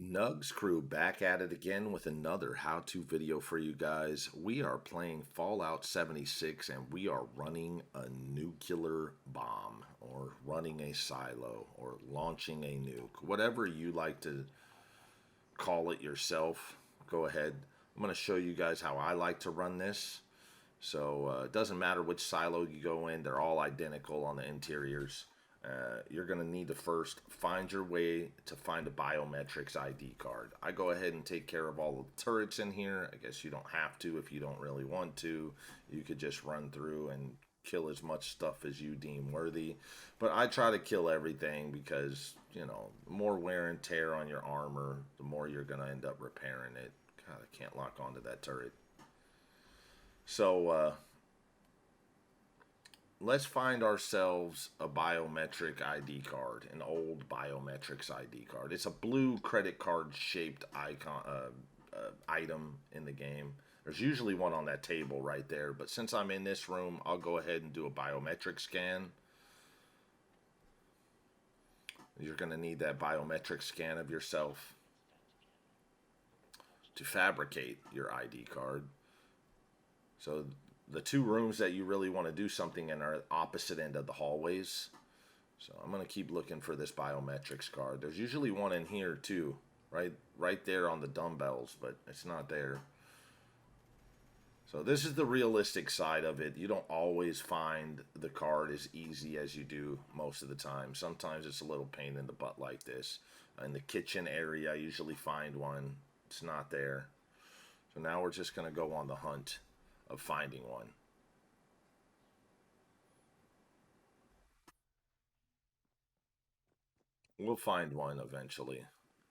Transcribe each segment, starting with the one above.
Nugzz crew back at it again with another how-to video for you guys. We are playing Fallout 76 and we are running a nuclear bomb or running a silo or launching a nuke. Whatever you like to call it yourself, go ahead. I'm going to show you guys how I like to run this. So it doesn't matter which silo you go in, they're all identical on the interiors. You're going to need to first find your way to find a biometrics ID card. I go ahead and take care of all of the turrets in here. I guess you don't have to if you don't really want to. You could just run through and kill as much stuff as you deem worthy. But I try to kill everything because, you know, the more wear and tear on your armor, the more you're going to end up repairing it. God, I can't lock onto that turret. So, let's find ourselves a biometric ID card, an old biometrics ID card. It's a blue credit card shaped item in the game. There's usually one on that table right there, but since I'm in this room, I'll go ahead and do a biometric scan. You're going to need that biometric scan of yourself to fabricate your ID card. So the two rooms that you really want to do something in are opposite end of the hallways. So I'm going to keep looking for this biometrics card. There's usually one in here too, right there on the dumbbells, but it's not there. So this is the realistic side of it. You don't always find the card as easy as you do most of the time. Sometimes it's a little pain in the butt like this. In the kitchen area, I usually find one. It's not there. So now we're just going to go on the hunt of finding one. We'll find one eventually.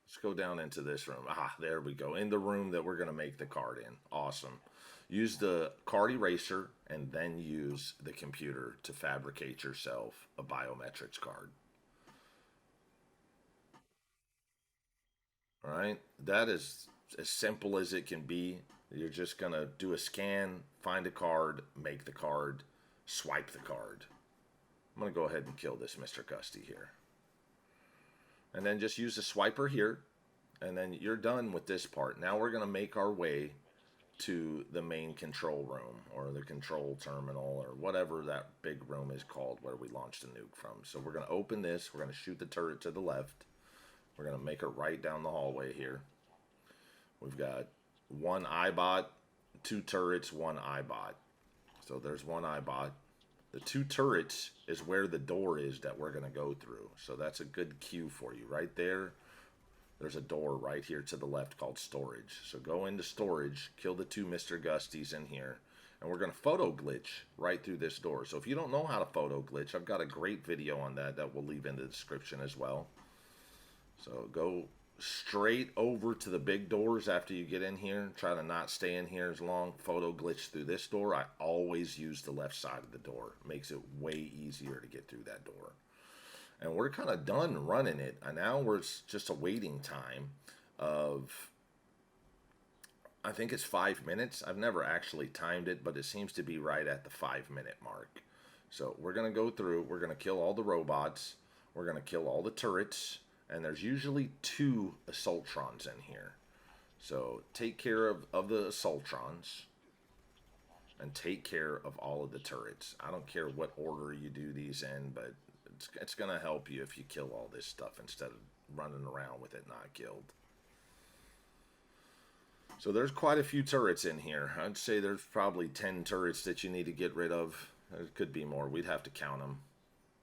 Let's go down into this room. Ah, there we go. In the room that we're going to make the card in. Awesome. Use the card eraser and then use the computer to fabricate yourself a biometrics card. All right. That is as simple as it can be. You're just going to do a scan, find a card, make the card, swipe the card. I'm going to go ahead and kill this Mr. Gusty here. And then just use the swiper here. And then you're done with this part. Now we're going to make our way to the main control room or the control terminal or whatever that big room is called where we launched the nuke from. So we're going to open this. We're going to shoot the turret to the left. We're going to make it right down the hallway here. We've got one eyebot, two turrets, one eyebot. So there's one eyebot. The two turrets is where the door is that we're going to go through. So that's a good cue for you. Right there, there's a door right here to the left called storage. So go into storage, kill the two Mr. Gusties in here, and we're going to photo glitch right through this door. So if you don't know how to photo glitch, I've got a great video on that we'll leave in the description as well. So go straight over to the big doors after you get in here. Try to not stay in here as long. Photo glitch through this door. I always use the left side of the door. Makes it way easier to get through that door. And we're kind of done running it. And now we're just a waiting time of, I think it's 5 minutes. I've never actually timed it, but it seems to be right at the 5-minute mark. So we're going to go through. We're going to kill all the robots. We're going to kill all the turrets. And there's usually two Assaultrons in here. So take care of the Assaultrons. And take care of all of the turrets. I don't care what order you do these in, but it's going to help you if you kill all this stuff instead of running around with it not killed. So there's quite a few turrets in here. I'd say there's probably 10 turrets that you need to get rid of. There could be more. We'd have to count them.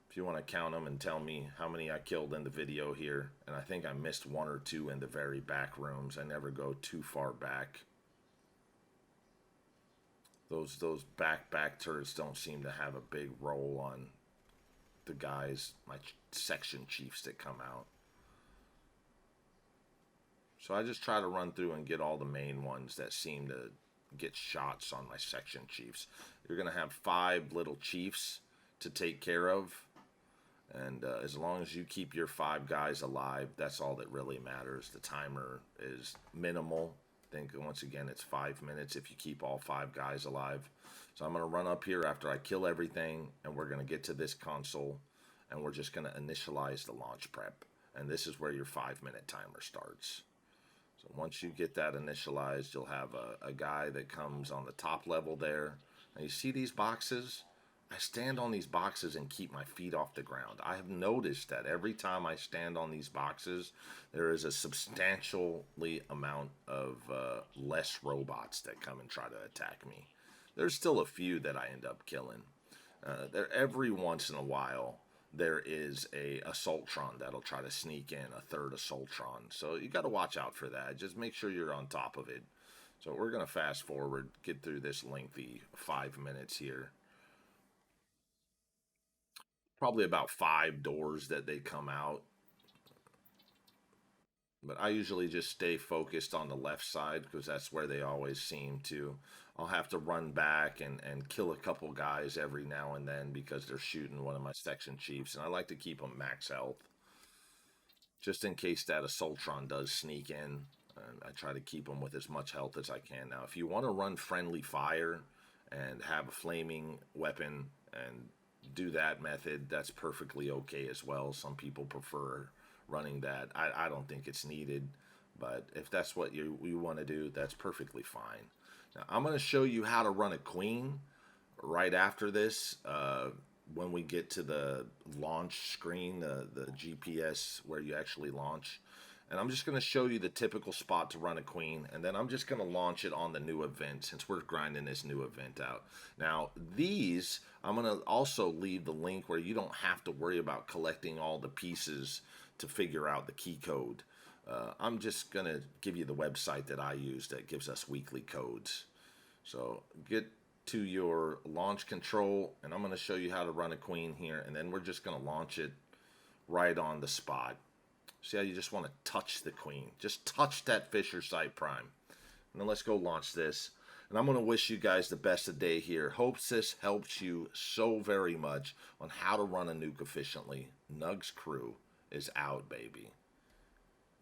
If you want to count them and tell me how many I killed in the video here. And I think I missed one or two in the very back rooms. I never go too far back. Those back turrets don't seem to have a big role on the guys, my section chiefs that come out. So I just try to run through and get all the main ones that seem to get shots on my section chiefs. You're going to have 5 little chiefs to take care of. And as long as you keep your 5 guys alive, that's all that really matters. The timer is minimal. I think, once again, it's 5 minutes if you keep all 5 guys alive. So I'm going to run up here after I kill everything, and we're going to get to this console, and we're just going to initialize the launch prep. And this is where your 5-minute timer starts. So once you get that initialized, you'll have a guy that comes on the top level there. Now you see these boxes? I stand on these boxes and keep my feet off the ground. I have noticed that every time I stand on these boxes, there is a substantially amount of less robots that come and try to attack me. There's still a few that I end up killing. There every once in a while there is a assaultron that'll try to sneak in, a third assaultron. So you got to watch out for that. Just make sure you're on top of it. So we're going to fast forward, get through this lengthy 5 minutes here. Probably about 5 doors that they come out. But I usually just stay focused on the left side because that's where they always seem to. I'll have to run back and kill a couple guys every now and then because they're shooting one of my section chiefs. And I like to keep them max health just in case that assaultron does sneak in. And I try to keep them with as much health as I can. Now, if you want to run friendly fire and have a flaming weapon and do that method, that's perfectly okay as well. Some people prefer running that. I don't think it's needed, but if that's what you want to do, that's perfectly fine. Now, I'm going to show you how to run a queen right after this when we get to the launch screen, the GPS where you actually launch. And I'm just going to show you the typical spot to run a queen, and then I'm just going to launch it on the new event since we're grinding this new event out. Now, these, I'm going to also leave the link where you don't have to worry about collecting all the pieces to figure out the key code. I'm just going to give you the website that I use that gives us weekly codes. So get to your launch control, and I'm going to show you how to run a queen here, and then we're just going to launch it right on the spot. See how you just want to touch the queen. Just touch that Fisher Sight Prime. And then let's go launch this. And I'm going to wish you guys the best of day here. Hope this helps you so very much on how to run a nuke efficiently. Nugzz crew is out, baby.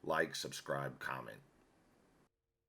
Like, subscribe, comment.